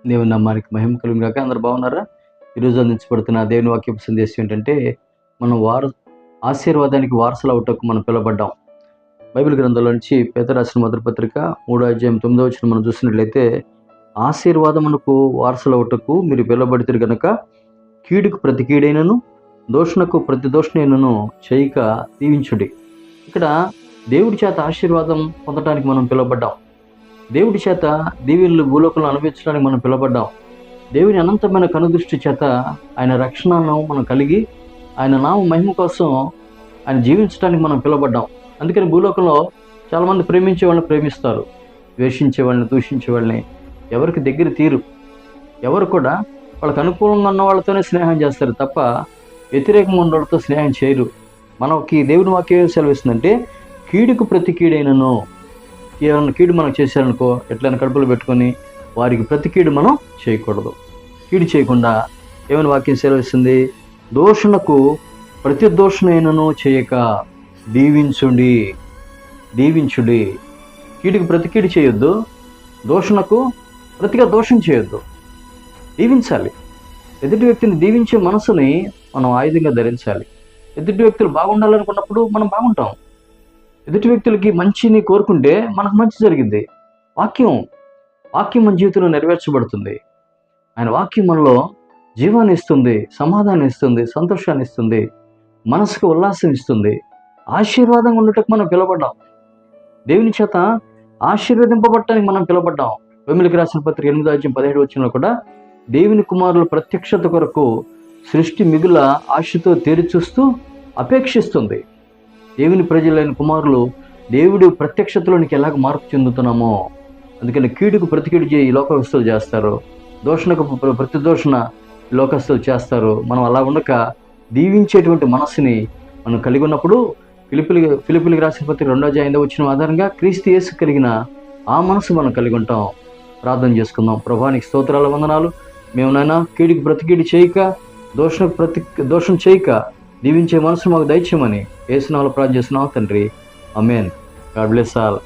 దేవుని నామానికి మహిమ కలుగును గాక. అందరూ బాగున్నారా? ఈరోజు అందించబడుతున్న దేవుని వాక్యపు సందేశం ఏంటంటే, మనం ఆశీర్వాదానికి వారసులు అవుటకు మనం పిలువబడ్డాం. బైబిల్ గ్రంథంలో నుంచి పేతురు రాసిన మొదటి పత్రిక 3:9 మనం చూసినట్లయితే, ఆశీర్వాదమునకు వారసులు అవుటకు మీరు పిలువబడితిరి గనుక కీడుకు ప్రతి కీడైనను దూషణకు ప్రతి దూషణైనను చేయక దీవించుడి. ఇక్కడ దేవుడి చేత ఆశీర్వాదం పొందడానికి మనం పిలువబడ్డాం. దేవుడి చేత దీవెనలు భూలోకంలో అనుభవించడానికి మనం పిలువబడ్డాం. దేవుని అనంతమైన కనుదృష్టి చేత ఆయన రక్షణను మనం కలిగి ఆయన నామ మహిమ కోసం ఆయన జీవించడానికి మనం పిలువబడ్డాం. అందుకని భూలోకంలో చాలామంది ప్రేమించే వాళ్ళని ప్రేమిస్తారు, ద్వేషించే వాళ్ళని దూషించే వాళ్ళని ఎవరికి దగ్గర తీరు. ఎవరు కూడా వాళ్ళకి అనుకూలంగా ఉన్న వాళ్ళతోనే స్నేహం చేస్తారు తప్ప వ్యతిరేకంగా ఉన్న వాళ్ళతో స్నేహం చేయరు. మనకి దేవుని వాక్యం సెలవిస్తుందంటే, కీడుకు ప్రతి కీడైనను, ఏమన్నా కీడు మనం చేశారనుకో ఎట్లయినా కడుపులో పెట్టుకొని వారికి ప్రతి కీడు మనం చేయకూడదు. కీడు చేయకుండా ఏమైనా వాక్యం సెలవిస్తుంది, దూషణకు ప్రతి దూషణైనను చేయక దీవించుడి. కీడుకు ప్రతి కీడు చేయొద్దు, దూషణకు ప్రతిగా దోషం చేయొద్దు, దీవించాలి. ఎదుటి వ్యక్తిని దీవించే మనసుని మనం ఆయుధంగా ధరించాలి. ఎదుటి వ్యక్తులు బాగుండాలనుకున్నప్పుడు మనం బాగుంటాం. ఎదుటి వ్యక్తులకి మంచిని కోరుకుంటే మనకు మంచి జరిగింది. వాక్యం మన జీవితంలో నెరవేర్చబడుతుంది. ఆయన వాక్యం మనలో జీవాన్ని ఇస్తుంది, సమాధానం ఇస్తుంది, సంతోషాన్ని ఇస్తుంది, మనసుకు ఉల్లాసం ఇస్తుంది. ఆశీర్వాదంగా ఉండటకు మనం పిలువబడ్డాం. దేవుని చేత ఆశీర్వదింపబడటానికి మనం పిలువబడ్డాం. రోమీయులకు రాసిన పత్రిక 8:17 కూడా దేవుని కుమారుల ప్రత్యక్షత కొరకు సృష్టి మిగుల ఆశతో తేరిచూస్తూ అపేక్షిస్తుంది. దేవుని ప్రజలైన కుమారులు దేవుడి ప్రత్యక్షతలోనికి ఎలాగ మార్పు చెందుతున్నామో, అందుకని కీడుకు ప్రతికీడు ఈ లోకస్తులు చేస్తారు, దోషణకు ప్రతి దోషణ లోకస్తులు చేస్తారు. మనం అలా ఉండక దీవించేటువంటి మనస్సుని మనం కలిగి ఉన్నప్పుడు ఫిలిప్పీయులకు రాసిన పత్రిక 2:5 ఆధారంగా క్రీస్తు యేసు కలిగిన ఆ మనసు మనం కలిగి ఉంటాం. ప్రార్థన చేసుకుందాం. ప్రభువానికి స్తోత్రాల వందనాలు. మేము నాయనా కీడికి ప్రతికీడు చేయక, దోషణకు దోషం చేయక దీవించే మనసు మాకు దయచేయమని యేసు నామములో ప్రార్థన చేస్తున్నాం తండ్రి. ఆమేన్. God bless all.